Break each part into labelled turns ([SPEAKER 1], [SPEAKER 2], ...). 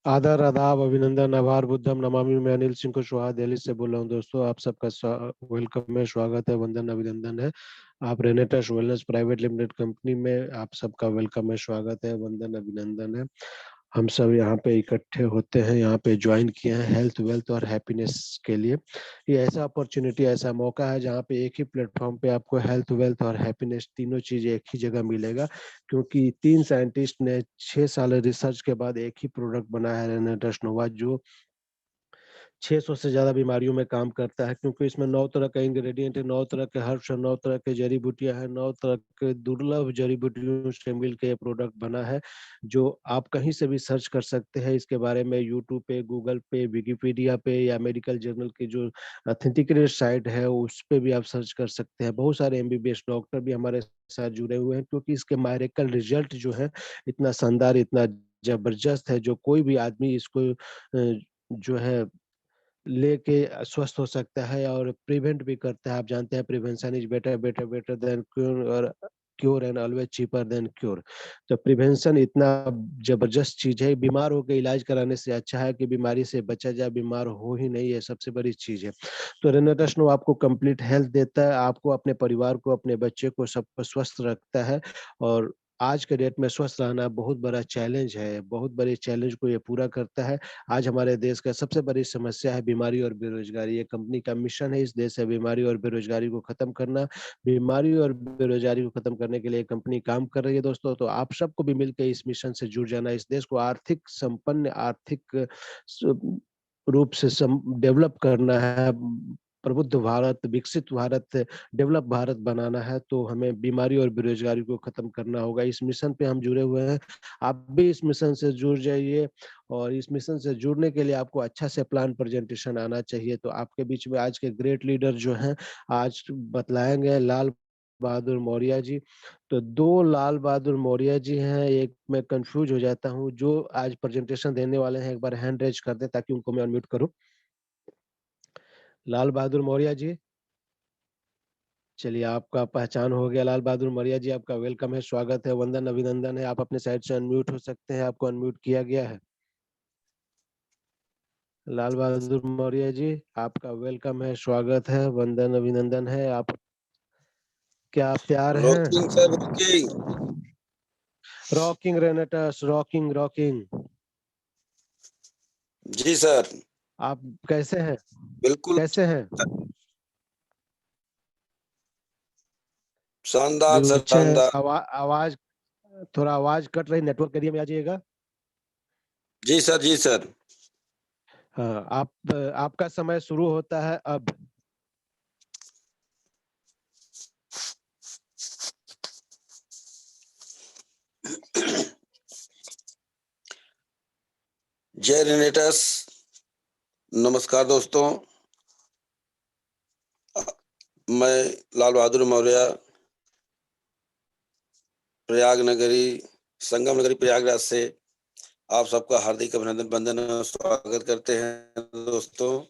[SPEAKER 1] आदर आदाब अभिनंदन आभार बुद्धम नमामि। मैं अनिल सिंह कुशवाहा दिल्ली से बोल रहा हूँ। दोस्तों आप सबका वेलकम है, स्वागत है, वंदन अभिनंदन है। आप रेनेटस वेलनेस प्राइवेट लिमिटेड कंपनी में आप सबका वेलकम है, स्वागत है, वंदन अभिनंदन है। हम सब यहाँ पे इकट्ठे होते हैं, यहाँ पे ज्वाइन किए हैं हेल्थ वेल्थ और हैप्पीनेस के लिए। ये ऐसा अपॉर्चुनिटी, ऐसा मौका है जहाँ पे एक ही प्लेटफॉर्म पे आपको हेल्थ वेल्थ और हैप्पीनेस तीनों चीजें एक ही जगह मिलेगा। क्योंकि 3 साइंटिस्ट ने 6 साल रिसर्च के बाद एक ही प्रोडक्ट बनाया है रेनेटस नोवा, जो 600 से ज्यादा बीमारियों में काम करता है। क्योंकि इसमें 9 तरह का इंग्रेडिएंट है, 9 तरह के हर्ब्स है, 9 तरह के जड़ी बूटियां हैं, 9 तरह के दुर्लभ जड़ी बूटियों से मिलकर ये प्रोडक्ट बना है, जो आप कहीं से भी सर्च कर सकते हैं इसके बारे में। यूट्यूब पे, गूगल पे, विकिपीडिया पे या मेडिकल जर्नल की जो ऑथेंटिकेटेड साइट है उस पे भी आप सर्च कर सकते हैं। बहुत सारे एमबीबीएस डॉक्टर भी हमारे साथ जुड़े हुए हैं, क्योंकि इसके मायरेकल रिजल्ट जो है इतना शानदार, इतना जबरदस्त है, जो कोई भी आदमी इसको जो है लेके स्वस्थ हो सकता है और प्रिवेंट भी करता है। आप जानते हैं prevention is better better better than cure, और cure and always cheaper than cure. तो प्रिवेंशन इतना जबरदस्त चीज है, बीमार होकर इलाज कराने से अच्छा है कि बीमारी से बचा जाए, बीमार हो ही नहीं, है सबसे बड़ी चीज है। तो रेनेटस नो आपको कंप्लीट हेल्थ देता है, आपको, अपने परिवार को, अपने बच्चे को, सबको स्वस्थ रखता है। और आज के डेट में स्वस्थ रहना बहुत बड़ा चैलेंज है, बहुत बड़े चैलेंज को ये पूरा करता है। आज हमारे देश का सबसे बड़ी समस्या है बीमारी और बेरोजगारी। ये कंपनी का मिशन है इस देश से बीमारी और बेरोजगारी को खत्म करना। बीमारी और बेरोजगारी को खत्म करने के लिए कंपनी काम कर रही है दोस्तों। तो आप सबको भी मिलकर इस मिशन से जुड़ जाना। इस देश को आर्थिक संपन्न, आर्थिक रूप से डेवलप करना है, प्रबुद्ध भारत, विकसित भारत, डेवलप भारत बनाना है। तो हमें बीमारी और बेरोजगारी को खत्म करना होगा। इस मिशन पे हम जुड़े हुए हैं, आप भी इस मिशन से जुड़ जाइए। और इस मिशन से जुड़ने के लिए आपको अच्छा से प्लान प्रेजेंटेशन आना चाहिए। तो आपके बीच में आज के ग्रेट लीडर जो हैं आज बतलाएंगे, लाल बहादुर मौर्य जी। तो 2 लाल बहादुर मौर्य जी हैं, एक मैं कंफ्यूज हो जाता हूँ। जो आज प्रेजेंटेशन देने वाले हैं एक बार हैंड रेज कर दें ताकि उनको मैं अनम्यूट करूँ। लाल बहादुर मौर्य जी, चलिए आपका पहचान हो गया। लाल बहादुर मौर्य जी आपका वेलकम है, स्वागत है, वंदन अभिनंदन है। आप अपने साइड से अनम्यूट हो सकते हैं, आपको अनम्यूट किया गया है। लाल बहादुर मौर्य जी आपका वेलकम है, स्वागत है, वंदन अभिनंदन है। आप क्या आप तैयार हैं?
[SPEAKER 2] Rocking sir, rocking.
[SPEAKER 1] रॉकिंग रेनेटस, रॉकिंग रॉकिंग।
[SPEAKER 2] जी सर,
[SPEAKER 1] आप कैसे हैं?
[SPEAKER 2] बिल्कुल
[SPEAKER 1] कैसे हैं?
[SPEAKER 2] शानदार
[SPEAKER 1] बिल्कुल
[SPEAKER 2] सर,
[SPEAKER 1] अच्छे हैं।
[SPEAKER 2] शानदार।
[SPEAKER 1] आवाज, थोड़ा आवाज कट रही, नेटवर्क एरिया में आ जाइएगा।
[SPEAKER 2] जी सर, जी सर।
[SPEAKER 1] हाँ, आपका समय शुरू होता है अब।
[SPEAKER 2] जय रेनेटस। नमस्कार दोस्तों, मैं लाल बहादुर मौर्य, प्रयाग नगरी, संगम नगरी प्रयागराज से आप सबका हार्दिक अभिनंदन, वंदन और स्वागत करते हैं दोस्तों।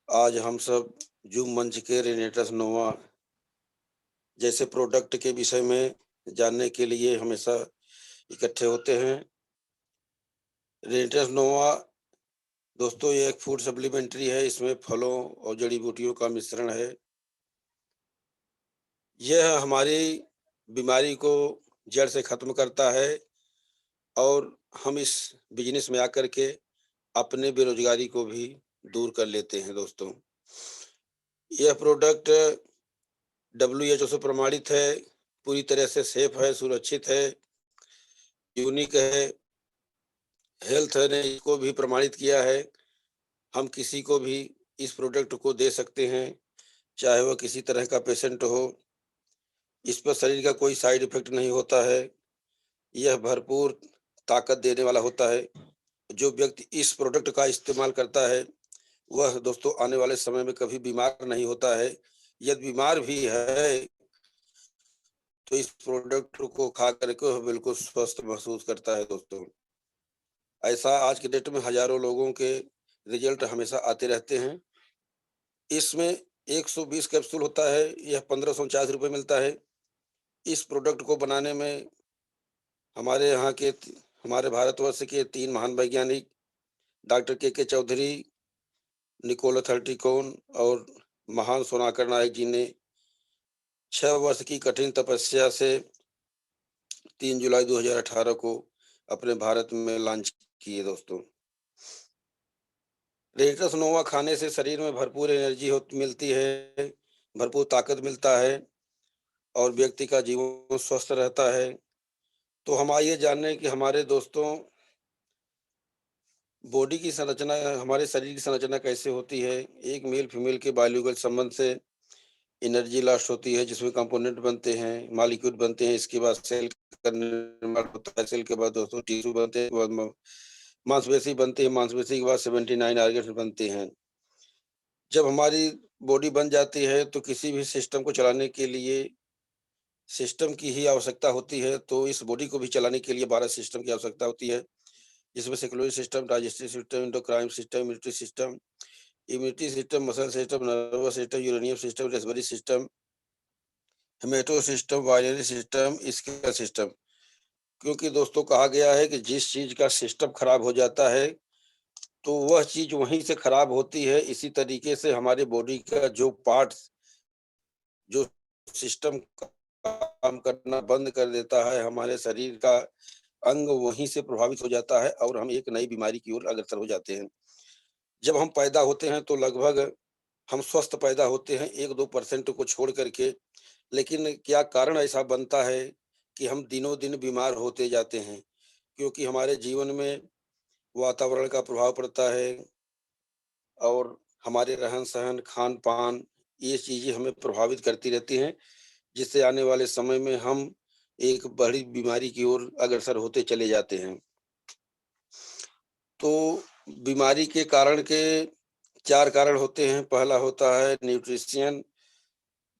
[SPEAKER 2] आज हम सब जूम मंच के रेनेटस नोवा जैसे प्रोडक्ट के विषय में जानने के लिए हमेशा इकट्ठे होते हैं। रेनेटस नोवा दोस्तों ये एक फूड सप्लीमेंट्री है, इसमें फलों और जड़ी बूटियों का मिश्रण है। यह हमारी बीमारी को जड़ से खत्म करता है और हम इस बिजनेस में आकर के अपने बेरोजगारी को भी दूर कर लेते हैं दोस्तों। यह प्रोडक्ट WHO से प्रमाणित है, पूरी तरह से सेफ है, सुरक्षित है, यूनिक है। हेल्थ ने इसको भी प्रमाणित किया है। हम किसी को भी इस प्रोडक्ट को दे सकते हैं, चाहे वह किसी तरह का पेशेंट हो। इस पर शरीर का कोई साइड इफेक्ट नहीं होता है। यह भरपूर ताकत देने वाला होता है। जो व्यक्ति इस प्रोडक्ट का इस्तेमाल करता है वह दोस्तों आने वाले समय में कभी बीमार नहीं होता है। यदि बीमार भी है तो इस प्रोडक्ट को खा करके वह बिल्कुल स्वस्थ महसूस करता है दोस्तों। ऐसा आज के डेट में हजारों लोगों के रिजल्ट हमेशा आते रहते हैं। इसमें 120 कैप्सूल होता है, यह 1550 रुपये मिलता है। इस प्रोडक्ट को बनाने में हमारे यहाँ के हमारे भारतवर्ष के 3 महान वैज्ञानिक डॉक्टर के चौधरी, निकोलस थर्टिकोन और महान सोनाकर नायक जी ने 6 वर्ष की कठिन तपस्या से 3 जुलाई 2018 को अपने भारत में लॉन्च किए दोस्तों। रेडिटस नोवा खाने से शरीर में भरपूर एनर्जी मिलती है, भरपूर ताकत मिलता है और व्यक्ति का जीवन स्वस्थ रहता है। तो हम आइए जानने कि हमारे दोस्तों बॉडी की संरचना, हमारे शरीर की संरचना कैसे होती है। एक मेल फीमेल के बायोलॉजिकल संबंध से एनर्जी लॉस होती है, जिसमें कंपोनेंट बनते हैं, मॉलिक्यूल बनते हैं। इसके बाद सेल का निर्माण होता है। सेल के बाद दोस्तों टिश्यू बनते हैं, उसके बाद मांसपेशी बनती है। मांसपेशी के बाद 79 ऑर्गन्स बनते हैं। जब हमारी बॉडी बन जाती है तो किसी भी सिस्टम को चलाने के लिए सिस्टम की ही आवश्यकता होती है। तो इस बॉडी को भी चलाने के लिए 12 सिस्टम की आवश्यकता होती है, जिसमें circulatory system, digestive system, endocrine system, immunity system, muscle system, nervous system, uranium system, respiratory system, haemato system, binary system, skeletal system. क्योंकि दोस्तों कहा गया है कि जिस चीज का सिस्टम खराब हो जाता है तो वह चीज वहीं से खराब होती है। इसी तरीके से हमारे बॉडी का जो पार्ट्स, जो सिस्टम काम करना बंद कर देता है, हमारे शरीर का अंग वहीं से प्रभावित हो जाता है और हम एक नई बीमारी की ओर अग्रसर हो जाते हैं। जब हम पैदा होते हैं तो लगभग हम स्वस्थ पैदा होते हैं 1-2% को छोड़ करके। लेकिन क्या कारण ऐसा बनता है कि हम दिनों दिन बीमार होते जाते हैं? क्योंकि हमारे जीवन में वातावरण का प्रभाव पड़ता है और हमारे रहन-सहन, खान-पान, ये चीज़ें हमें प्रभावित करती रहती हैं, जिससे आने वाले समय में हम एक बड़ी बीमारी की ओर अग्रसर होते चले जाते हैं। तो बीमारी के कारण के 4 कारण होते हैं। पहला होता है न्यूट्रिशन।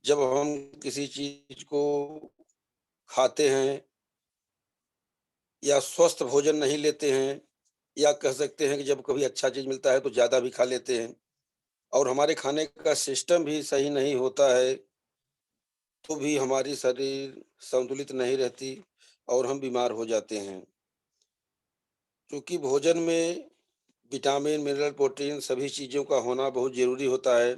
[SPEAKER 2] जब हम किसी चीज़ को खाते हैं या स्वस्थ भोजन नहीं लेते हैं, या कह सकते हैं कि जब कभी अच्छा चीज़ मिलता है तो ज़्यादा भी खा लेते हैं और हमारे खाने का सिस्टम भी सही नहीं होता है, तो भी हमारी शरीर संतुलित नहीं रहती और हम बीमार हो जाते हैं। क्योंकि भोजन में विटामिन, मिनरल, प्रोटीन सभी चीज़ों का होना बहुत ज़रूरी होता है।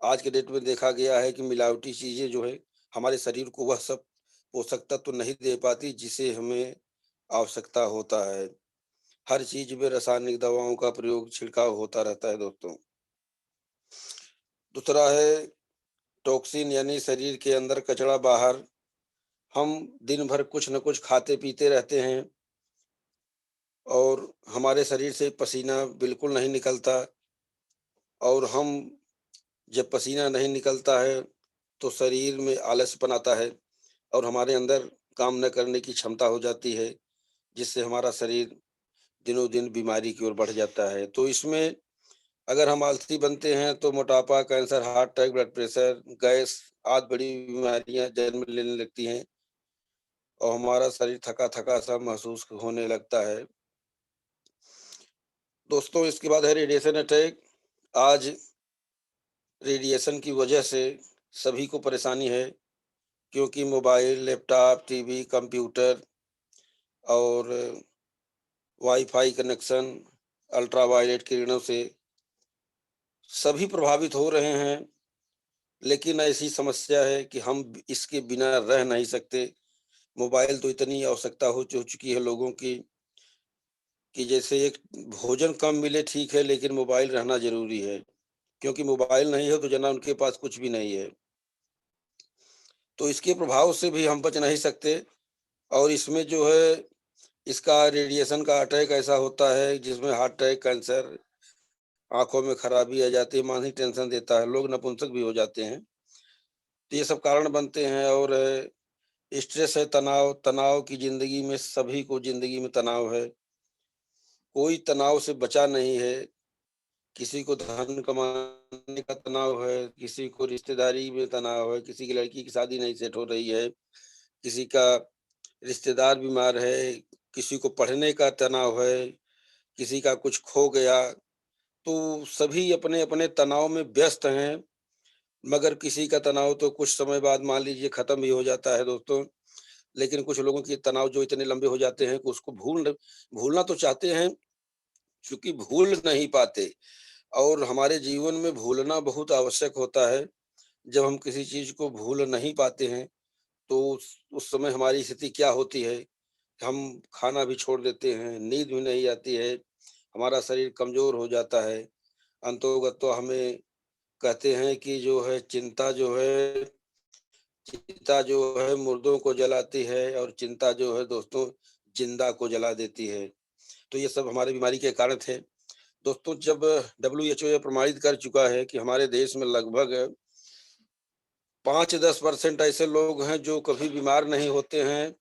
[SPEAKER 2] आज के डेट में देखा गया है कि मिलावटी चीज़ें जो है, हमारे शरीर को वह सब पोषक तत्व नहीं दे पाती जिसे हमें आवश्यकता होता है। हर चीज़ में रासायनिक दवाओं का प्रयोग, छिड़काव होता रहता है दोस्तों। दूसरा है टॉक्सिन, यानी शरीर के अंदर कचरा बाहर। हम दिन भर कुछ न कुछ खाते-पीते रहते हैं और हमारे शरीर से पसीना बिल्कुल नहीं निकलता और हम जब पसीना नहीं निकलता है, तो शरीर में आलसपन आता है और हमारे अंदर काम न करने की क्षमता हो जाती है, जिससे हमारा शरीर दिनों-दिन बीमारी की ओर बढ़ जाता है। तो इसमें अगर हम आलसी बनते हैं, तो मोटापा, cancer, heart attack, blood pressure, gas आदि बड़ी बीमारियाँ जन्म लेने लगती हैं और हमारा शरीर थका-थका सा महसूस होने लगता है। दोस्तों इसके बाद है रेडिएशन अटैक। आज रेडिएशन की वजह से सभी को परेशानी है, क्योंकि मोबाइल, लैपटॉप, टीवी, कंप्यूटर और वाईफ़ाई कनेक्शन अल्ट्रावायलेट किरणों से सभी प्रभावित हो रहे हैं। लेकिन ऐसी समस्या है कि हम इसके बिना रह नहीं सकते। मोबाइल तो इतनी आवश्यकता हो चुकी है लोगों की कि जैसे एक भोजन कम मिले ठीक है, लेकिन मोबाइल रहना ज़रूरी है। क्योंकि मोबाइल नहीं है तो जना उनके पास कुछ भी नहीं है। तो इसके प्रभाव से भी हम बच नहीं सकते और इसमें जो है, इसका रेडिएशन का अटैक ऐसा होता है जिसमें हार्ट अटैक, कैंसर, आँखों में खराबी आ जाती है, मानसिक टेंशन देता है, लोग नपुंसक भी हो जाते हैं। तो ये सब कारण बनते हैं और स्ट्रेस है, तनाव। तनाव की ज़िंदगी में सभी को ज़िंदगी में तनाव है। कोई तनाव से बचा नहीं है। किसी को धन कमाने का तनाव है, किसी को रिश्तेदारी में तनाव है, किसी की लड़की की शादी नहीं सेट हो रही है, किसी का रिश्तेदार बीमार है, किसी को पढ़ने का तनाव है, किसी का कुछ खो गया। तो सभी अपने-अपने तनाव में व्यस्त हैं, मगर किसी का तनाव तो कुछ समय बाद मान लीजिए खत्म भी हो जाता है दोस्तों। लेकिन कुछ लोगों के तनाव जो इतने लंबे हो जाते हैं कि उसको भूलना तो चाहते हैं, चूँकि भूल नहीं पाते। और हमारे जीवन में भूलना बहुत आवश्यक होता है। जब हम किसी चीज़ को भूल नहीं पाते हैं, तो उस समय हमारी स्थिति क्या होती है? हम खाना भी छोड़ देते हैं, नींद भी नहीं आती है, हमारा शरीर कमज़ोर हो जाता है। अंतोगत्वा हमें कहते हैं कि जो है चिंता जो है मुर्दों को जलाती है और चिंता जो है दोस्तों जिंदा को जला देती है। तो ये सब हमारी बीमारी के कारण थे। दोस्तों जब डब्ल्यूएचओ ये प्रमाणित कर चुका है कि हमारे देश में लगभग 5-10% ऐसे लोग हैं जो कभी बीमार नहीं होते हैं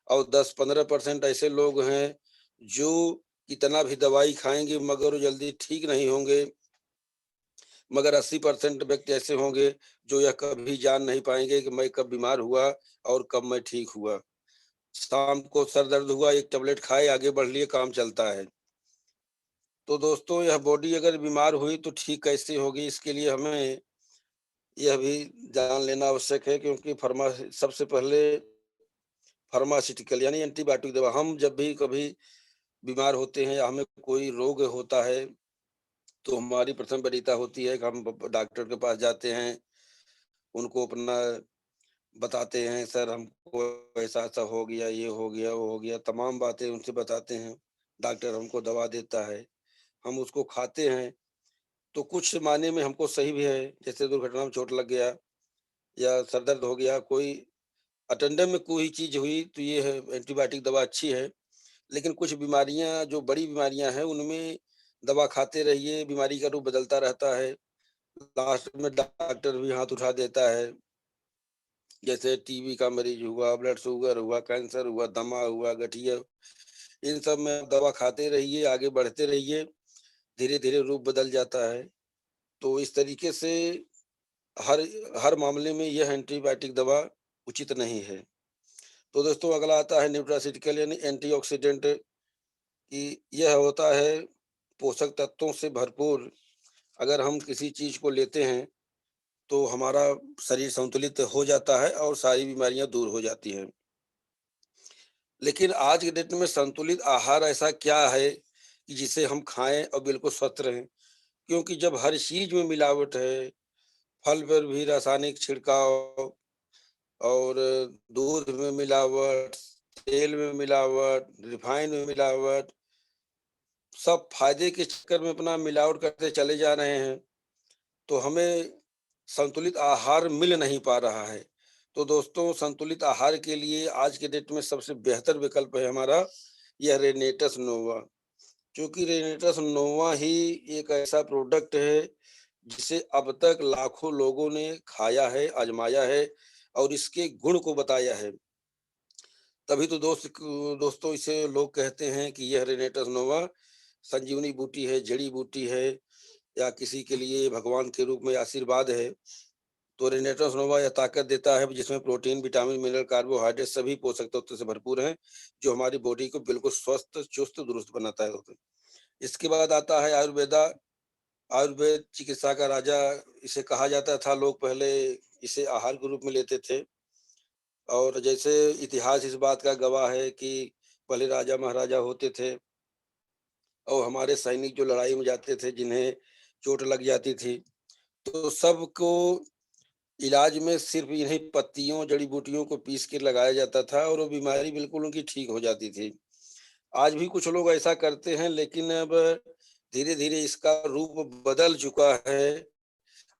[SPEAKER 2] और 10-15% ऐसे लोग हैं जो कितना भी दवाई खाएँगे मगर वो जल्दी ठीक नहीं होंगे। मगर 80% व्यक्ति ऐसे होंगे जो यह कभी जान नहीं पाएँगे कि मैं कब बीमार हुआ और कब मैं ठीक हुआ। शाम को सर दर्द हुआ, एक टैबलेट खाए, आगे बढ़ लिए, काम चलता है। तो दोस्तों यह बॉडी अगर बीमार हुई तो ठीक कैसे होगी? इसके लिए हमें यह भी जान लेना आवश्यक है, क्योंकि सबसे पहले फार्मास्यूटिकल यानी एंटीबायोटिक दवा हम जब भी कभी बीमार होते हैं या हमें कोई रोग होता है, तो हमारी प्रथम वरीयता होती है कि हम डॉक्टर के पास जाते हैं, उनको अपना बताते हैं, सर हमको ऐसा-ऐसा हो गया, ये हो गया, वो हो गया, तमाम बातें उनसे बताते हैं। डॉक्टर हमको दवा देता है, हम उसको खाते हैं, तो कुछ मायने में हमको सही भी है, जैसे दुर्घटना में चोट लग गया या सर दर्द हो गया, कोई अटेंडम में कोई चीज़ हुई, तो ये है एंटीबायोटिक दवा अच्छी है। लेकिन कुछ बीमारियाँ जो बड़ी बीमारियाँ हैं, उनमें दवा खाते रहिए, बीमारी का रूप बदलता रहता है। लास्ट में डॉक्टर भी हाथ उठा देता है। जैसे टीबी का मरीज हुआ, ब्लड शुगर हुआ, कैंसर हुआ, दमा हुआ, गठिया, इन सब में आप दवा खाते रहिए, आगे बढ़ते रहिए, धीरे-धीरे रूप बदल जाता है। तो इस तरीके से हर हर मामले में यह एंटीबायोटिक दवा उचित नहीं है। तो दोस्तों अगला आता है न्यूट्रास्यूटिकल यानी एंटीऑक्सीडेंट, कि यह होता है पोषक तत्वों से भरपूर। अगर हम किसी चीज़ को लेते हैं, तो हमारा शरीर संतुलित हो जाता है और सारी बीमारियाँ दूर हो जाती हैं। लेकिन आज के डेट में संतुलित आहार ऐसा क्या है कि जिसे हम खाएँ और बिल्कुल स्वस्थ रहें? क्योंकि जब हर चीज़ में मिलावट है, फल पर भी रासायनिक छिड़काव और दूध में मिलावट, तेल में मिलावट, रिफाइन में मिलावट, सब फ़ायदे के चक्कर में अपना मिलावट करते चले जा रहे हैं, तो हमें संतुलित आहार मिल नहीं पा रहा है। तो दोस्तों संतुलित आहार के लिए आज के डेट में सबसे बेहतर विकल्प है हमारा यह रेनेटस नोवा। क्योंकि रेनेटस नोवा ही एक ऐसा प्रोडक्ट है जिसे अब तक लाखों लोगों ने खाया है, आज़माया है और इसके गुण को बताया है। तभी तो दोस्तों इसे लोग कहते हैं कि यह रेनेटस नोवा संजीवनी बूटी है, जड़ी-बूटी है या किसी के लिए भगवान के रूप में आशीर्वाद है। तो रेनेटस नोवा यह ताकत देता है जिसमें प्रोटीन, विटामिन, मिनरल, कार्बोहाइड्रेट सभी पोषक तत्वों से भरपूर हैं, जो हमारी बॉडी को बिल्कुल स्वस्थ, चुस्त, दुरुस्त बनाता है दोस्तों। इसके बाद आता है आयुर्वेदा। आयुर्वेद चिकित्सा का राजा इसे कहा जाता था। लोग पहले इसे आहार के रूप में लेते थे और जैसे इतिहास इस बात का गवाह है कि पहले राजा महाराजा होते थे और हमारे सैनिक जो लड़ाई में जाते थे, जिन्हें चोट लग जाती थी, तो सबको इलाज में सिर्फ इन्हीं पत्तियों, जड़ी-बूटियों को पीस के लगाया जाता था और वो बीमारी बिल्कुल उनकी ठीक हो जाती थी। आज भी कुछ लोग ऐसा करते हैं, लेकिन अब धीरे-धीरे इसका रूप बदल चुका है।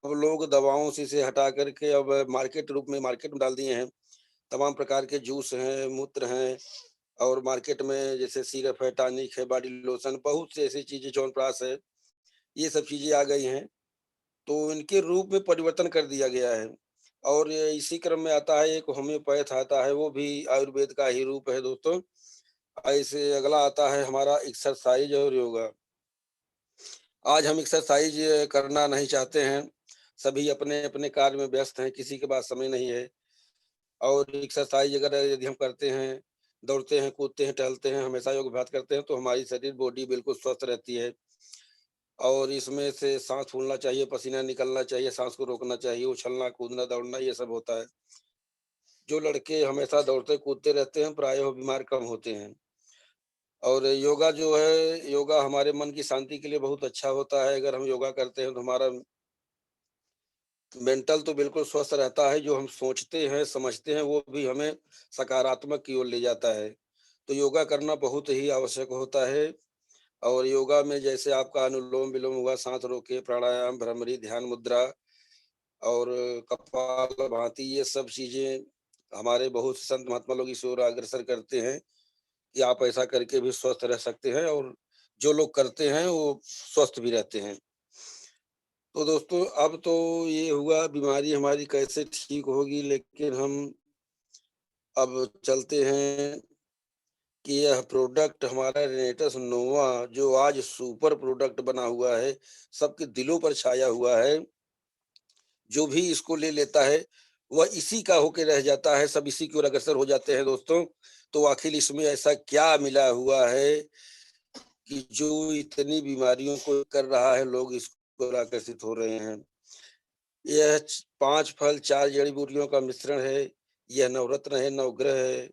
[SPEAKER 2] अब लोग दवाओं से इसे हटा कर के अब मार्केट में डाल दिए हैं। तमाम प्रकार के जूस हैं, मूत्र हैं और मार्केट में जैसे सिरप है, टॉनिक है, बॉडी लोशन, बहुत सी ऐसी चीज़ें, च्यवनप्राश है, ये सब चीज़ें आ गई हैं। तो इनके रूप में परिवर्तन कर दिया गया है और इसी क्रम में आता है एक होम्योपैथ आता है, वो भी आयुर्वेद का ही रूप है दोस्तों। ऐसे अगला आता है हमारा एक्सरसाइज और योगा। आज हम एक्सरसाइज करना नहीं चाहते हैं, सभी अपने-अपने कार्य में व्यस्त हैं, किसी के पास समय नहीं है और एक्सरसाइज अगर यदि हम करते हैं, दौड़ते हैं, कूदते हैं, टहलते हैं, हमेशा योग अभ्यास करते हैं, तो हमारी शरीर बॉडी बिल्कुल स्वस्थ रहती है और इसमें से साँस फूलना चाहिए, पसीना निकलना चाहिए, साँस को रोकना चाहिए, उछलना, कूदना, दौड़ना ये सब होता है। जो लड़के हमेशा दौड़ते कूदते रहते हैं, प्रायः वो बीमार कम होते हैं। और योगा जो है, योगा हमारे मन की शांति के लिए बहुत अच्छा होता है। अगर हम योगा करते हैं तो हमारा मेंटल तो बिल्कुल स्वस्थ रहता है, जो हम सोचते हैं, समझते हैं, वो भी हमें सकारात्मक की ओर ले जाता है। तो योगा करना बहुत ही आवश्यक होता है। और योगा में जैसे आपका अनुलोम-विलोम हुआ, साँस रोक के प्राणायाम, भ्रामरी, ध्यान मुद्रा और कपालभाति, ये सब चीज़ें हमारे बहुत से संत महात्मा लोग इस ओर अग्रसर करते हैं कि आप ऐसा करके भी स्वस्थ रह सकते हैं, और जो लोग करते हैं वो स्वस्थ भी रहते हैं। तो दोस्तों, अब तो ये हुआ बीमारी हमारी कैसे ठीक होगी, लेकिन हम अब चलते हैं कि यह प्रोडक्ट हमारा रेनेटस नोवा, जो आज सुपर प्रोडक्ट बना हुआ है, सबके दिलों पर छाया हुआ है। जो भी इसको ले लेता है, वह इसी का होके रह जाता है, सब इसी की ओर अग्रसर हो जाते हैं दोस्तों। तो आखिर इसमें ऐसा क्या मिला हुआ है कि जो इतनी बीमारियों को कर रहा है, लोग इसको ओर आकर्षित हो रहे हैं। यह 5 फल, 4 जड़ी-बूटियों का मिश्रण है। यह नवरत्न है, नवग्रह है,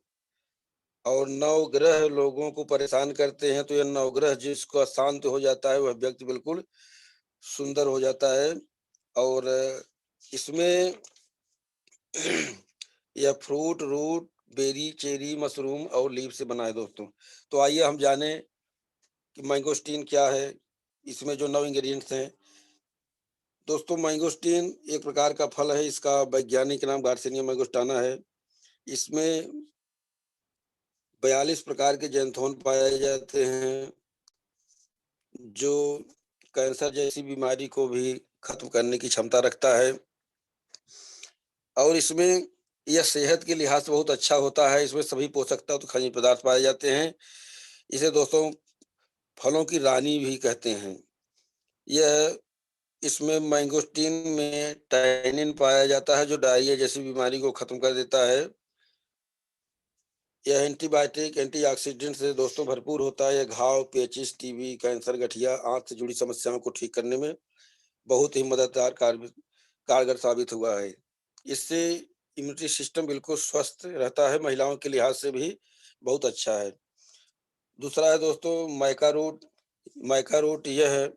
[SPEAKER 2] और नवग्रह लोगों को परेशान करते हैं, तो यह नवग्रह जिसको शांत हो जाता है, वह व्यक्ति बिल्कुल सुंदर हो जाता है। और इसमें यह fruit, root, berry, cherry, mushroom और लीफ से बना है दोस्तों। तो आइए हम जानें कि मैंगोस्टीन क्या है, इसमें जो 9 इंग्रीडिएंट्स हैं। दोस्तों, मैंगोस्टीन एक प्रकार का फल है, इसका वैज्ञानिक नाम गार्सिनिया मैंगोस्टाना है। इसमें 42 प्रकार के ज़ैंथोन पाए जाते हैं, जो कैंसर जैसी बीमारी को भी खत्म करने की क्षमता रखता है। और इसमें यह सेहत के लिहाज से बहुत अच्छा होता है। इसमें सभी पोषक तत्व, खनिज पदार्थ पाए जाते हैं। इसे दोस्तों फलों की रानी भी कहते हैं। यह इसमें मैंगोस्टीन में टैनिन पाया जाता है, जो डायरिया जैसी बीमारी को खत्म कर देता है। यह एंटीबायोटिक, एंटीऑक्सीडेंट से दोस्तों भरपूर होता है। यह घाव, पेचिश, टीबी, कैंसर, गठिया, आँख से जुड़ी समस्याओं को ठीक करने में बहुत ही मददगार कारगर साबित हुआ है। इससे इम्यूनिटी सिस्टम बिल्कुल स्वस्थ रहता है, महिलाओं के लिहाज से भी बहुत अच्छा है। दूसरा है दोस्तों माइका रूट। माइका रूट यह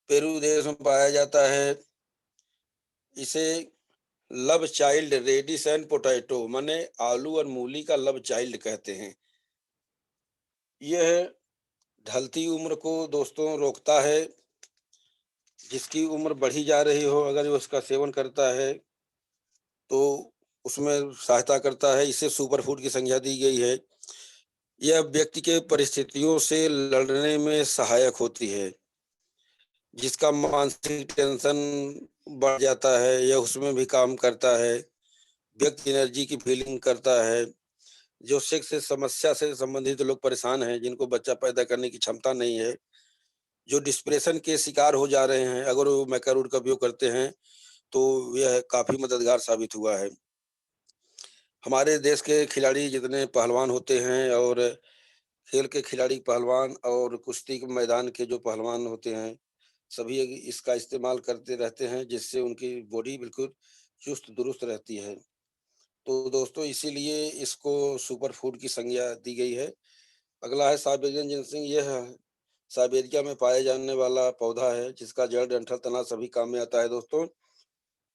[SPEAKER 2] पेरू देश में पाया जाता है। इसे love child, radish and potato, माने आलू और मूली का लव चाइल्ड कहते हैं। यह ढलती उम्र को दोस्तों रोकता है। जिसकी उम्र बढ़ी जा रही हो, अगर वो इसका सेवन करता है तो उसमें सहायता करता है। इसे सुपर फूड की संज्ञा दी गई है। यह व्यक्ति के परिस्थितियों से लड़ने में सहायक होती है। जिसका मानसिक टेंशन बढ़ जाता है, यह उसमें भी काम करता है। व्यक्ति एनर्जी की फीलिंग करता है। जो सेक्स से समस्या से संबंधित लोग परेशान हैं, जिनको बच्चा पैदा करने की क्षमता नहीं है, जो डिप्रेशन के शिकार हो जा रहे हैं, अगर वो मैकारूट का उपयोग करते हैं, तो यह काफ़ी मददगार साबित हुआ है। हमारे देश के खिलाड़ी जितने पहलवान होते हैं, और खेल के खिलाड़ी पहलवान, और कुश्ती के मैदान के जो पहलवान होते हैं, सभी इसका इस्तेमाल करते रहते हैं, जिससे उनकी बॉडी बिल्कुल चुस्त दुरुस्त रहती है। तो दोस्तों, इसीलिए इसको सुपर फूड की संज्ञा दी गई है। अगला है साइबेरियन जिनसिंग। यह साइबेरिया में पाए जाने वाला पौधा है, जिसका जड़, डंठल, तना सभी काम में आता है दोस्तों।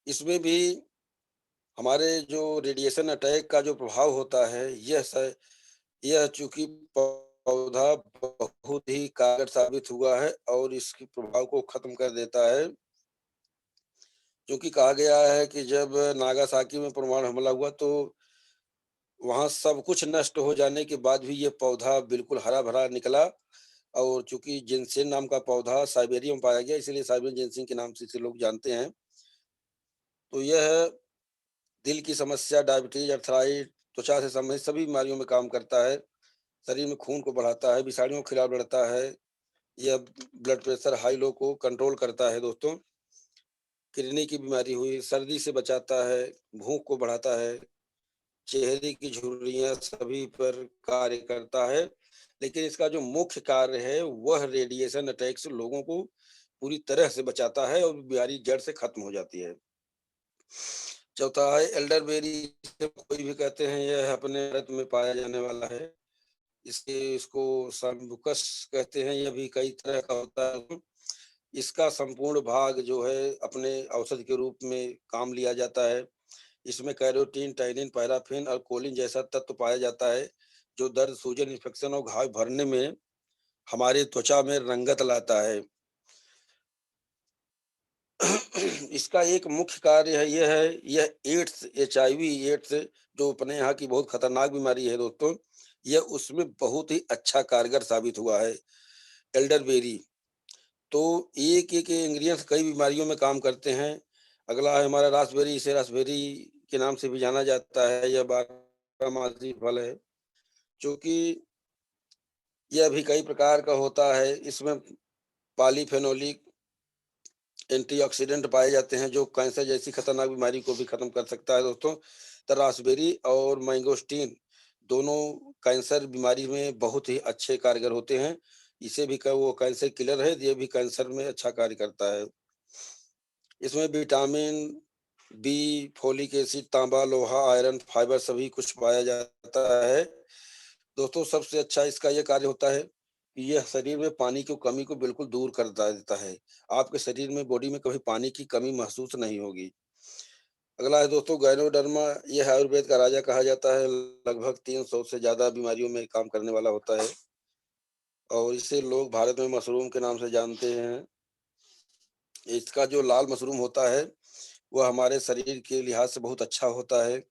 [SPEAKER 2] इसमें भी हमारे जो रेडिएशन अटैक का जो प्रभाव होता है, यह चूंकि पौधा बहुत ही कारगर साबित हुआ है, और इसके प्रभाव को खत्म कर देता है। क्योंकि कहा गया है कि जब नागासाकी में परमाणु हमला हुआ, तो वहां सब कुछ नष्ट हो जाने के बाद भी ये पौधा बिल्कुल हरा भरा निकला। और चूंकि जिनसेन नाम का पौधा साइबेरिया में पाया गया, इसलिए साइबेरियन जिनसिंग के नाम से इसे लोग जानते हैं। तो यह दिल की समस्या, डायबिटीज, अर्थराइट, त्वचा से संबंधित सभी बीमारियों में काम करता है। शरीर में खून को बढ़ाता है, विषाणुओं के खिलाफ लड़ता है। यह ब्लड प्रेशर, हाई लो को कंट्रोल करता है दोस्तों। किडनी की बीमारी हुई, सर्दी से बचाता है, भूख को बढ़ाता है, चेहरे की झुर्रियां सभी पर कार्य करता है। लेकिन इसका जो मुख्य कार्य है, वह रेडिएशन अटैक से लोगों को पूरी तरह से बचाता है, और बीमारी जड़ से खत्म हो जाती है। चौथा है एल्डरबेरी, जिसे कोई भी कहते हैं, यह अपने भारत में पाया जाने वाला है। इसको सांबुकस कहते हैं, यह भी कई तरह का होता है। इसका संपूर्ण भाग जो है अपने औषधि के रूप में काम लिया जाता है। इसमें कैरोटीन, टैनिन, पैराफिन और कोलिन जैसा तत्व पाया जाता है, जो दर्द, सूजन, इन्फेक्शन और घाव भरने में हमारी त्वचा में रंगत लाता है। इसका एक मुख्य कार्य है, यह एड्स, एचआईवी एड्स, जो अपने यहाँ की बहुत खतरनाक बीमारी है दोस्तों, यह उसमें बहुत ही अच्छा कारगर साबित हुआ है एल्डरबेरी। तो एक-एक इंग्रीडिएंट्स कई बीमारियों में काम करते हैं। अगला है हमारा रास्पबेरी, इसे रास्पबेरी के नाम से भी जाना जाता है। यह बारहमासी फल है, जो कि यह भी कई प्रकार का होता है। इसमें पॉलीफेनोलिक एंटीऑक्सीडेंट पाए जाते हैं, जो कैंसर जैसी खतरनाक बीमारी को भी खत्म कर सकता है दोस्तों। तो रास्पबेरी और मैंगोस्टीन दोनों कैंसर बीमारी में बहुत ही अच्छे कारगर होते हैं। इसे भी वो कैंसर किलर है, ये भी कैंसर में अच्छा कार्य करता है। इसमें विटामिन बी, फोलिक एसिड, तांबा, लोहा, आयरन, फाइबर सभी कुछ पाया जाता है। दोस्तों सबसे अच्छा इसका ये कार्य होता है कि यह शरीर में पानी की कमी को बिल्कुल दूर कर देता है। आपके शरीर में, बॉडी में कभी पानी की कमी महसूस नहीं होगी। अगला है दोस्तों गायनोडर्मा, यह आयुर्वेद का राजा कहा जाता है। लगभग 300 से ज्यादा बीमारियों में काम करने वाला होता है और इसे लोग भारत में मशरूम के नाम से जानते हैं। इसका जो लाल मशरूम होता है, वह हमारे शरीर के लिहाज से बहुत अच्छा होता है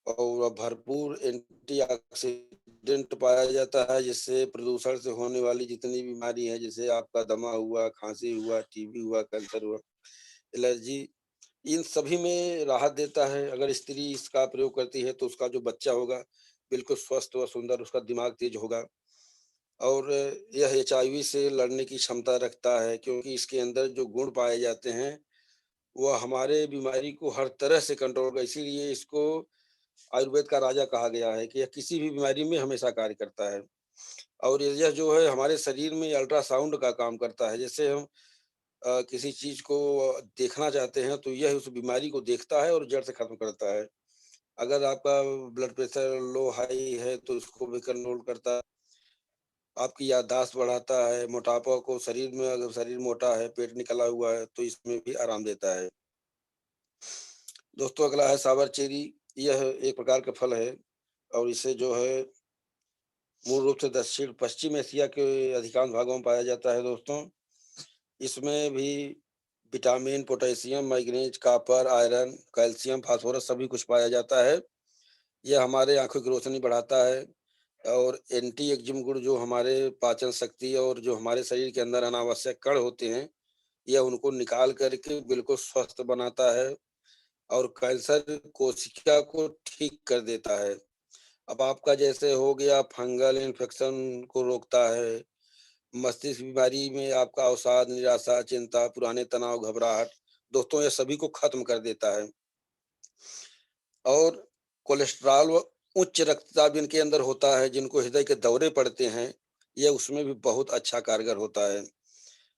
[SPEAKER 2] और भरपूर एंटीऑक्सीडेंट पाया जाता है, जिससे प्रदूषण से होने वाली जितनी बीमारी है, जैसे आपका दमा हुआ, खांसी हुआ, टीबी हुआ, कैंसर हुआ, एलर्जी, इन सभी में राहत देता है। अगर स्त्री इसका प्रयोग करती है तो उसका जो बच्चा होगा बिल्कुल स्वस्थ व सुंदर, उसका दिमाग तेज होगा और यह एचआईवी से लड़ने की क्षमता रखता है, क्योंकि इसके अंदर जो गुण पाए जाते हैं वह हमारे बीमारी को हर तरह से कंट्रोल कर, इसीलिए इसको आयुर्वेद का राजा कहा गया है कि यह किसी भी बीमारी में हमेशा कार्य करता है। और यह जो है हमारे शरीर में अल्ट्रासाउंड का काम करता है। जैसे हम किसी चीज को देखना चाहते हैं तो यह उस बीमारी को देखता है और जड़ से खत्म करता है। अगर आपका ब्लड प्रेशर लो हाई है तो उसको भी कंट्रोल करता है। आपकी याददाश्त बढ़ाता है, मोटापा को, शरीर में अगर शरीर मोटा है, पेट निकला हुआ है तो इसमें भी आराम देता है। दोस्तों अगला है सावर चेरी, यह एक प्रकार का फल है और इसे जो है मूल रूप से दक्षिण पश्चिम एशिया के अधिकांश भागों में पाया जाता है दोस्तों। इसमें भी vitamin, potassium, manganese, copper, iron, calcium, phosphorus सभी कुछ पाया जाता है। यह हमारे आंखों की रोशनी बढ़ाता है और एंटी एजिंग गुण, जो हमारे पाचन शक्ति और जो हमारे शरीर के अंदर अनावश्यक कण होते हैं, यह उनको निकाल करके बिल्कुल स्वस्थ बनाता है और कैंसर कोशिका को ठीक कर देता है। अब आपका जैसे हो गया फंगल इन्फेक्शन को रोकता है, मस्तिष्क बीमारी में आपका अवसाद, निराशा, चिंता, पुराने तनाव, घबराहट, दोस्तों ये सभी को खत्म कर देता है। और कोलेस्ट्रॉल व उच्च रक्तचाप जिनके अंदर होता है, जिनको हृदय के दौरे पड़ते हैं, यह उसमें भी बहुत अच्छा कारगर होता है।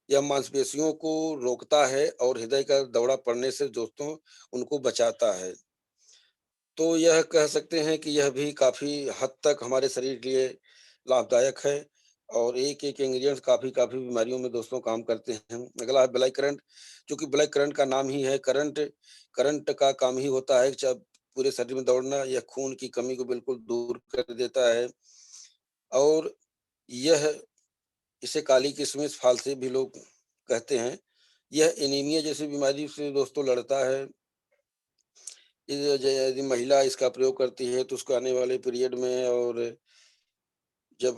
[SPEAKER 2] यह मांसपेशियों को रोकता है और हृदय का दौरा पड़ने से दोस्तों उनको बचाता है। तो यह कह सकते हैं कि यह भी काफ़ी हद तक हमारे शरीर के लिए लाभदायक है और एक-एक इंग्रीडिएंट्स काफ़ी बीमारियों में दोस्तों काम करते हैं। अगला है ब्लैक करंट, जो कि ब्लैक करंट का नाम ही है, करंट करंट का काम ही होता है जब पूरे शरीर में दौड़ना, यह खून की कमी को बिल्कुल दूर कर देता है और यह इसे काली किशमिश फालसे भी लोग कहते हैं। यह एनीमिया जैसी बीमारी से दोस्तों लड़ता है। यदि महिला इसका प्रयोग करती है तो उसको आने वाले पीरियड में और जब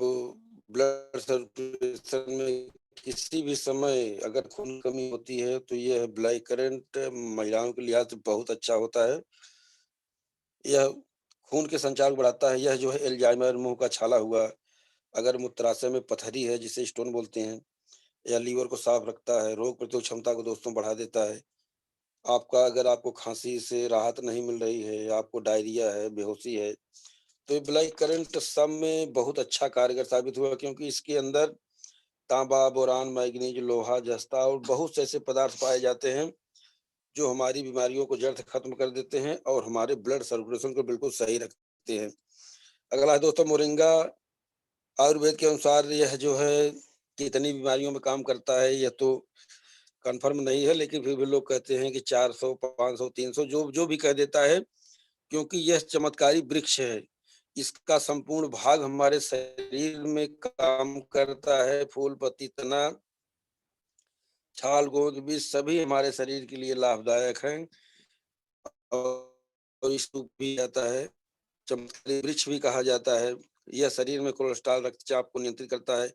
[SPEAKER 2] ब्लड सर्कुलेशन में किसी भी समय अगर खून की कमी होती है तो यह ब्लैक करंट महिलाओं के लिहाज से बहुत अच्छा होता है। यह खून के संचार को बढ़ाता है। यह जो है एल्जाइमर, मुंह का छाला हुआ, अगर मूत्राशय में पथरी है जिसे स्टोन बोलते हैं, या लीवर को साफ रखता है, रोग प्रतिरोधक क्षमता को दोस्तों बढ़ा देता है। आपका अगर आपको खांसी से राहत नहीं मिल रही है, आपको डायरिया है, बेहोशी है, तो ये ब्लैक करंट सब में बहुत अच्छा कारगर साबित हुआ, क्योंकि इसके अंदर तांबा, बोरान, मैग्नीज, लोहा, जस्ता और बहुत से ऐसे पदार्थ पाए जाते हैं जो हमारी बीमारियों को जड़ से खत्म कर देते हैं और हमारे ब्लड सर्कुलेशन को बिल्कुल सही रखते हैं। अगला है दोस्तों मोरिंगा। आयुर्वेद के अनुसार यह जो है कितनी बीमारियों में काम करता है यह तो कन्फर्म नहीं है, लेकिन फिर भी लोग कहते हैं कि 400, 500, 300 जो जो भी कह देता है, क्योंकि यह चमत्कारी वृक्ष है। इसका संपूर्ण भाग हमारे शरीर में काम करता है। फूल, पत्ती, तना, छाल, गोंद, बीज सभी हमारे शरीर के लिए लाभदायक हैं और इसको भी जाता है, चमत्कारी वृक्ष भी कहा जाता है। यह शरीर में कोलेस्ट्रॉल, रक्तचाप को नियंत्रित करता है,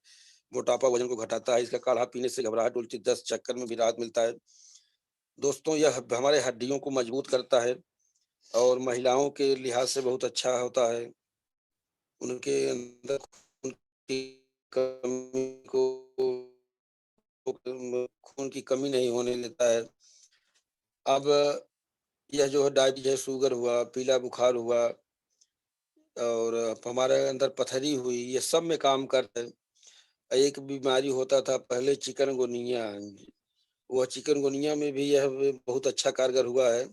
[SPEAKER 2] मोटापा, वजन को घटाता है। इसका काढ़ा पीने से घबराहट, उल्टी, दस्त, चक्कर में भी राहत मिलता है। दोस्तों यह हमारे हड्डियों को मजबूत करता है और महिलाओं के लिहाज से बहुत अच्छा होता है। उनके अंदर खून की कमी को खून की कमी नहीं होने देता है। अब यह जो है डायबिटीज है, शुगर हुआ, पीला बुखार हुआ और हमारे अंदर पथरी हुई, ये सब में काम करता है। एक बीमारी होता था पहले चिकनगुनिया, वह चिकनगुनिया में भी यह बहुत अच्छा कारगर हुआ है।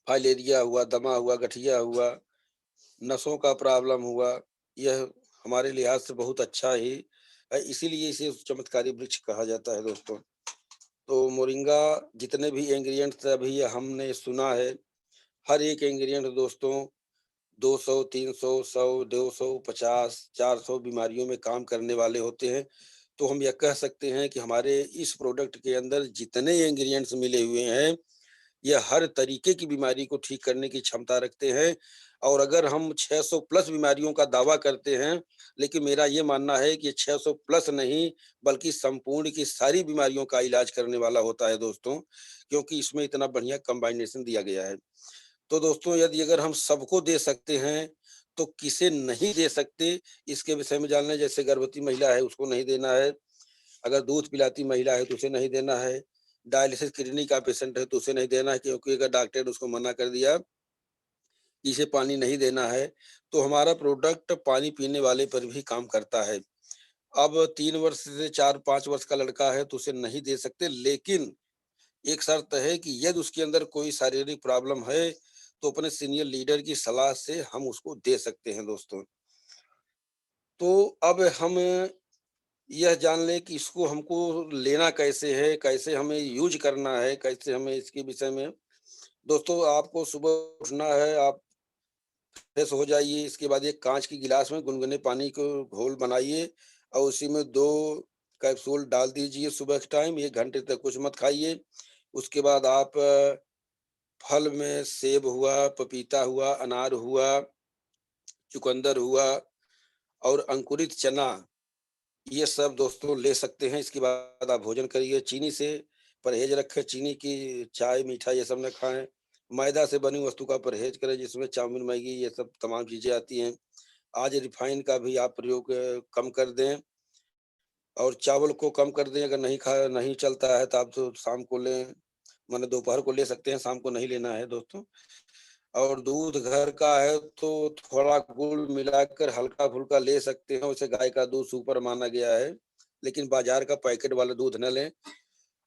[SPEAKER 2] फाइलेरिया हुआ, दमा हुआ, गठिया हुआ, नसों का प्रॉब्लम हुआ, यह हमारे लिहाज से बहुत अच्छा ही है, इसीलिए इसे चमत्कारी वृक्ष कहा जाता है दोस्तों। तो मोरिंगा जितने भी इंग्रेडिएंट्स अभी हमने सुना है, हर एक इंग्रेडिएंट दोस्तों 200, 300, 100, 200, 50, 400 बीमारियों में काम करने वाले होते हैं। तो हम यह कह सकते हैं कि हमारे इस प्रोडक्ट के अंदर जितने इंग्रेडिएंट्स मिले हुए हैं, यह हर तरीके की बीमारी को ठीक करने की क्षमता रखते हैं। और अगर हम 600 प्लस बीमारियों का दावा करते हैं, लेकिन मेरा ये मानना है कि 600 प्लस नहीं, बल्कि संपूर्ण की सारी बीमारियों का इलाज करने वाला होता है दोस्तों, क्योंकि इसमें इतना बढ़िया कॉम्बिनेशन दिया गया है। तो दोस्तों यदि अगर हम सबको दे सकते हैं, तो किसे नहीं दे सकते, इसके विषय में जानना है। जैसे गर्भवती महिला है, उसको नहीं देना है। अगर दूध पिलाती महिला है, तो उसे नहीं देना है। डायलिसिस किडनी का पेशेंट है, तो उसे नहीं देना है, क्योंकि अगर डॉक्टर ने उसको मना कर दिया कि इसे पानी नहीं देना है, तो हमारा प्रोडक्ट पानी पीने वाले पर भी काम करता है। अब 3 वर्ष से 4-5 वर्ष का लड़का है, तो उसे नहीं दे सकते, लेकिन एक शर्त है कि यदि उसके अंदर कोई शारीरिक प्रॉब्लम है, तो अपने सीनियर लीडर की सलाह से हम उसको दे सकते हैं दोस्तों। तो अब हम यह जान लें कि इसको हमको लेना कैसे है, कैसे हमें यूज़ करना है, कैसे हमें इसके विषय में दोस्तों आपको सुबह उठना है, आप फ्रेश हो जाइए, इसके बाद एक काँच की गिलास में गुनगुने पानी को घोल बनाइए और उसी में 2 कैप्सूल डाल दीजिए सुबह के टाइम, 1 घंटे तक कुछ मत खाइए। उसके बाद आप फल में सेब हुआ, पपीता हुआ, अनार हुआ, चुकंदर हुआ और अंकुरित चना, ये सब दोस्तों ले सकते हैं। इसके बाद आप भोजन करिए, चीनी से परहेज़ रखें, चीनी की चाय, मीठा ये सब ना खाएँ। मैदा से बनी वस्तु का परहेज़ करें, जिसमें चाउमीन, मैगी ये सब तमाम चीज़ें आती हैं। आज रिफ़ाइन का भी आप प्रयोग कम कर दें और चावल को कम कर दें। अगर नहीं चलता है तो आप तो शाम को लें, माने दोपहर को ले सकते हैं, शाम को नहीं लेना है दोस्तों। और दूध घर का है तो थोड़ा गुड़ मिलाकर हल्का-फुल्का ले सकते हैं, वैसे गाय का दूध सुपर माना गया है, लेकिन बाज़ार का पैकेट वाला दूध ना लें।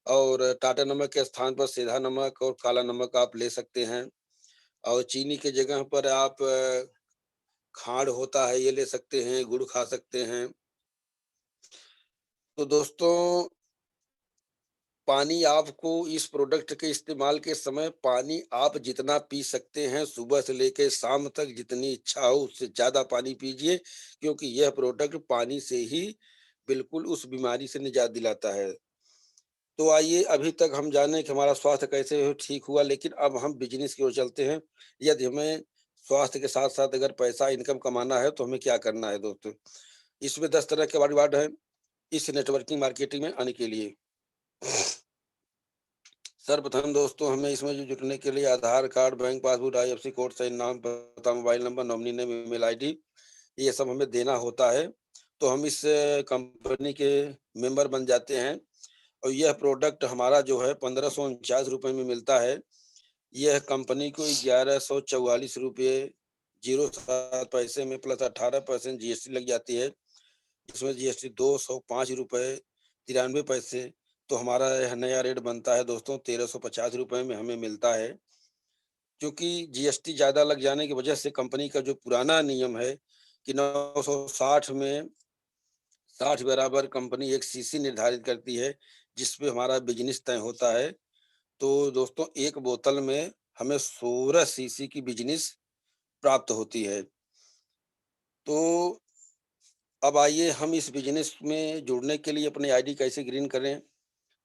[SPEAKER 2] और टाटा नमक के स्थान पर सीधा नमक और काला नमक आप ले सकते हैं और चीनी की जगह पर आप खांड होता है, ये ले सकते हैं, गुड़ खा सकते हैं। तो दोस्तों पानी आपको इस प्रोडक्ट के इस्तेमाल के समय पानी आप जितना पी सकते हैं सुबह से लेके शाम तक जितनी इच्छा हो उससे ज़्यादा पानी पीजिए, क्योंकि यह प्रोडक्ट पानी से ही बिल्कुल उस बीमारी से निजात दिलाता है। तो आइए अभी तक हम जाने कि हमारा स्वास्थ्य कैसे हो ठीक हुआ, लेकिन अब हम बिज़नेस की ओर चलते हैं। यदि हमें स्वास्थ्य के साथ-साथ अगर पैसा इनकम कमाना है तो हमें क्या करना है दोस्तों? इसमें 10 तरह के रिवार्ड हैं इस नेटवर्किंग मार्केटिंग में आने के लिए। सर्वप्रथम दोस्तों हमें इसमें जो जुड़ने के लिए Aadhaar card, bank passbook, IFSC code, सही नाम, पता, mobile number, nominee name, email ID ये सब हमें देना होता है। तो हम इस कंपनी के मेंबर बन जाते हैं और यह प्रोडक्ट हमारा जो है ₹1549 में मिलता है। यह कंपनी को ₹1144 07 पैसे में प्लस 18% जीएसटी लग जाती है। इसमें जीएसटी ₹205 93 पैसे तो हमारा यह नया रेट बनता है दोस्तों 1350 रुपए में हमें मिलता है। क्योंकि जीएसटी ज़्यादा लग जाने की वजह से कंपनी का जो पुराना नियम है कि 960 में 60 बराबर कंपनी एक सीसी निर्धारित करती है, जिस पे हमारा बिज़नेस तय होता है। तो दोस्तों एक बोतल में हमें 16 सीसी की बिज़नेस प्राप्त होती है। तो अब आइए हम इस बिज़नेस में जुड़ने के लिए अपनी आईडी कैसे ग्रीन करें?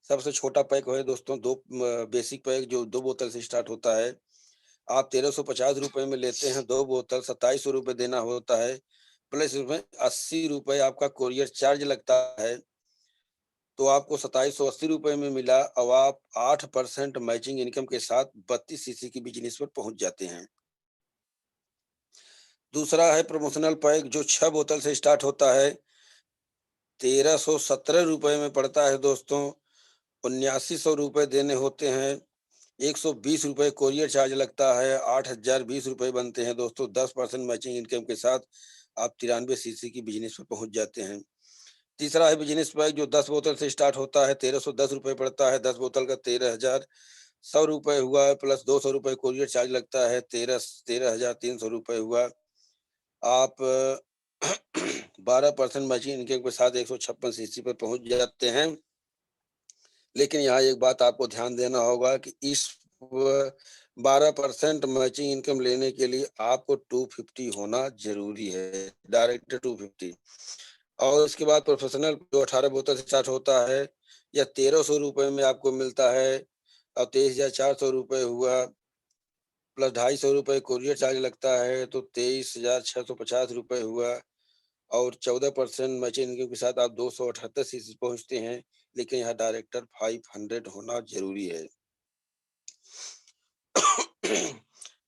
[SPEAKER 2] सबसे छोटा पैक है दोस्तों 2 बेसिक पैक जो 2 बोतल से स्टार्ट होता है। आप 1350 रुपए में लेते हैं 2 बोतल, 2700 रुपए देना होता है, प्लस इसमें 80 रुपए आपका कोरियर चार्ज लगता है। तो आपको 2780 रुपए में मिला। अब आप 8% मैचिंग इनकम के साथ 32 सीसी की बिज़नेस पर पहुँच जाते हैं। दूसरा है प्रमोशनल पैक जो 6 बोतल से स्टार्ट होता है, 1317 रुपए में पड़ता है दोस्तों, 7900 रुपए देने होते हैं, 120 रुपए कोरियर चार्ज लगता है, 8020 रुपए बनते हैं दोस्तों। 10% मैचिंग इनकम के साथ आप 93 सीसी की बिज़नेस पे पहुँच जाते हैं। तीसरा है बिज़नेस पैक जो 10 बोतल से स्टार्ट होता है, 1310 रुपए पड़ता है, 10 बोतल का 13,100 रुपए हुआ, प्लस 200 रुपए कोरियर चार्ज लगता है, 13,300 रुपए हुआ। आप 12% मैचिंग इनकम के साथ 156 सीसी पर पहुँच जाते हैं। लेकिन यहाँ एक बात आपको ध्यान देना होगा कि इस 12% मैचिंग इनकम लेने के लिए आपको 250 होना ज़रूरी है, डायरेक्ट 250। और इसके बाद प्रोफेशनल जो 18 बोतल से स्टार्ट होता है, या 1300 रुपए में आपको मिलता है और 23,400 रुपए हुआ, प्लस 250 रुपए कोरियर चार्ज लगता है, तो 23,650 रुपए हुआ। और 14% मैचिंग इनकम के साथ आप 278 सीसी पहुँचते हैं, लेकिन यहाँ डायरेक्टर 500 होना ज़रूरी है।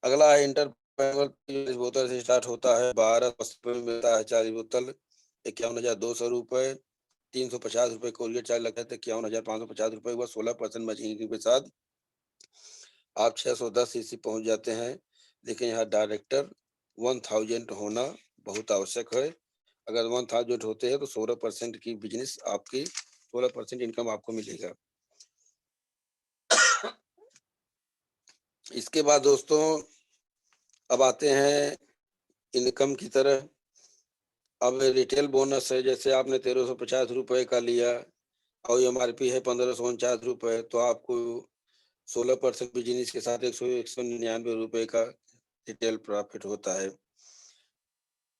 [SPEAKER 2] अगला है इंटरपैनल बोतल से स्टार्ट होता है, 12 में मिलता है 40 बोतल, 51,200 रुपए, 350 रुपए कोरियर चार्ज लगता है, तो 51,550 रुपए हुआ। 16% मैचिंग इनकम के साथ आप 610 सीसी पहुँच जाते हैं, लेकिन यहाँ डायरेक्टर 1000 होना बहुत आवश्यक है। अगर 1000 होते हैं तो 16% की बिज़नेस आपकी 16% इनकम आपको मिलेगा। इसके बाद दोस्तों अब आते हैं इनकम की तरह। अब रिटेल बोनस है, जैसे आपने 1350 रुपए का लिया और एमआरपी है 1549 रुपए, तो आपको 16% बिजनेस के साथ 199 रुपए का रिटेल प्रॉफिट होता है।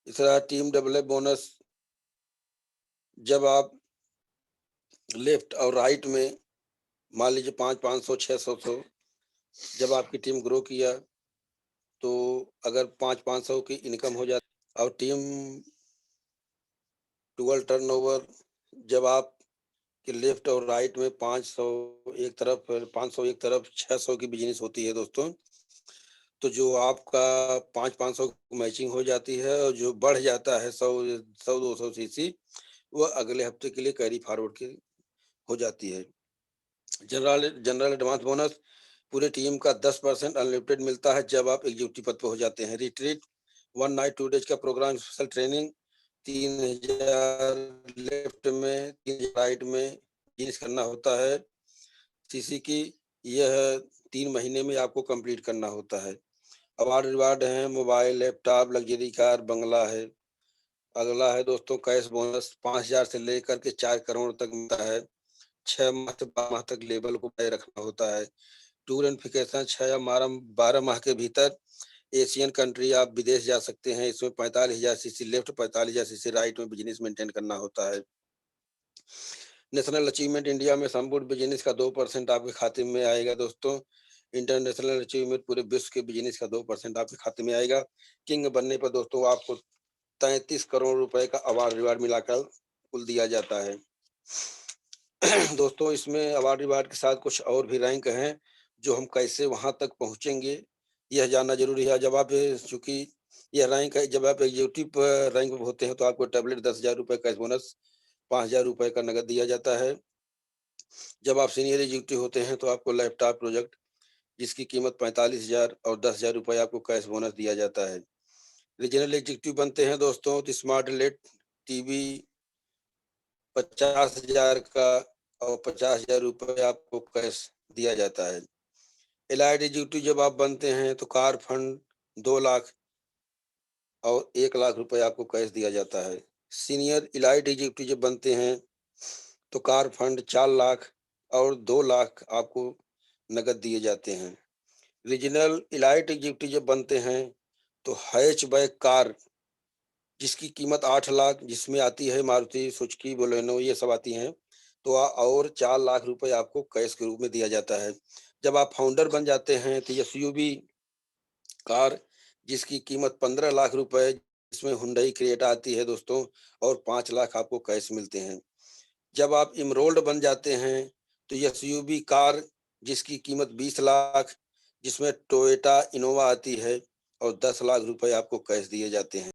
[SPEAKER 2] तीसरा टीम डेवलप बोनस, जब आप लेफ्ट और राइट में मान लीजिए 500 600 जब आपकी टीम ग्रो किया, तो अगर 500 की इनकम हो जाती और टीम 12 टर्नओवर, जब आप कि लेफ्ट और राइट में 500 एक तरफ 500 एक तरफ 600 की बिजनेस होती है दोस्तों, तो जो आपका 500 मैचिंग हो जाती है और जो बढ़ जाता है 100 200 सीसी, वो अगले हफ्ते के लिए कैरी फॉरवर्ड की हो जाती है। जनरल जनरल एडवांस बोनस पूरे टीम का 10% अनलिमिटेड मिलता है जब आप एग्जीक्यूटिव पद पर हो जाते हैं। रिट्रीट 1 नाइट 2 डेज का प्रोग्राम स्पेशल ट्रेनिंग 3000 लेफ्ट में 3000 राइट में फिनिश करना होता है। सीसी की यह 3 महीने में आपको कंप्लीट करना होता है। अवार्ड रिवार्ड हैं, मोबाइल, लैपटॉप, लग्जरी कार, बंगला है। अगला है दोस्तों कैश बोनस 5000 से लेकर के 4 करोड़ तक मिलता है। 6 माह से 12 माह तक लेवल को तय रखना होता है। टूर एंड फिकेशन 6 या 12 माह के भीतर एशियन कंट्री आप विदेश जा सकते हैं। इसमें 45,000 सीसी लेफ्ट, 45,000 सीसी राइट में बिजनेस मेंटेन करना होता है। नेशनल अचीवमेंट इंडिया में संपूर्ण बिजनेस का 2% आपके खाते में आएगा दोस्तों। इंटरनेशनल अचीवमेंट पूरे विश्व के बिजनेस का 2% आपके खाते में आएगा। किंग बनने पर दोस्तों आपको 33 करोड़ रुपए का अवार्ड रिवार्ड मिलाकर कुल दिया जाता है। दोस्तों इसमें अवार्ड रिवार्ड के साथ कुछ और भी रैंक हैं, जो हम कैसे वहां तक पहुंचेंगे यह जानना जरूरी है। जब आप चूंकि यह रैंक है, जब आप एग्जीक्यूटिव रैंक होते हैं तो आपको टैबलेट 10,000 रुपए कैश बोनस 5,000 रुपए का नगद दिया जाता है। जब आप सीनियर एग्जीक्यूटिव होते हैं तो आपको लैपटॉप प्रोजेक्ट जिसकी कीमत 45,000 और 10,000 रुपए आपको कैश बोनस दिया जाता है। रीजनल एग्जीक्यूटिव बनते हैं दोस्तों तो स्मार्ट लेट टीवी 50,000 का और 50,000 रुपए आपको कैश दिया जाता है। एलाइड एग्जीक्यूटिव जब आप बनते हैं तो कार फंड 2 लाख और 1 लाख रुपए आपको कैश दिया जाता है। सीनियर एलाइड एग्जीक्यूटिव जब बनते हैं तो कार फंड 4 लाख और 2 लाख आपको नकद दिए जाते हैं। रीजनल एलाइड एग्जीक्यूटिव जब बनते हैं तो हैचबैक कार जिसकी कीमत 8 लाख जिसमें आती है मारुति सुजुकी बोलेनो ये सब आती हैं, तो और 4 लाख रुपए आपको कैश के रूप में दिया जाता है। जब आप फाउंडर बन जाते हैं तो एसयूवी कार जिसकी कीमत 15 लाख रुपए जिसमें हुंडई क्रेटा आती है दोस्तों और 5 लाख आपको कैश मिलते हैं। जब आप इनरोल्ड बन जाते हैं तो एसयूवी कार जिसकी कीमत 20 लाख जिसमें टोयोटा इनोवा आती है और 10 लाख रुपए आपको कैश दिए जाते हैं।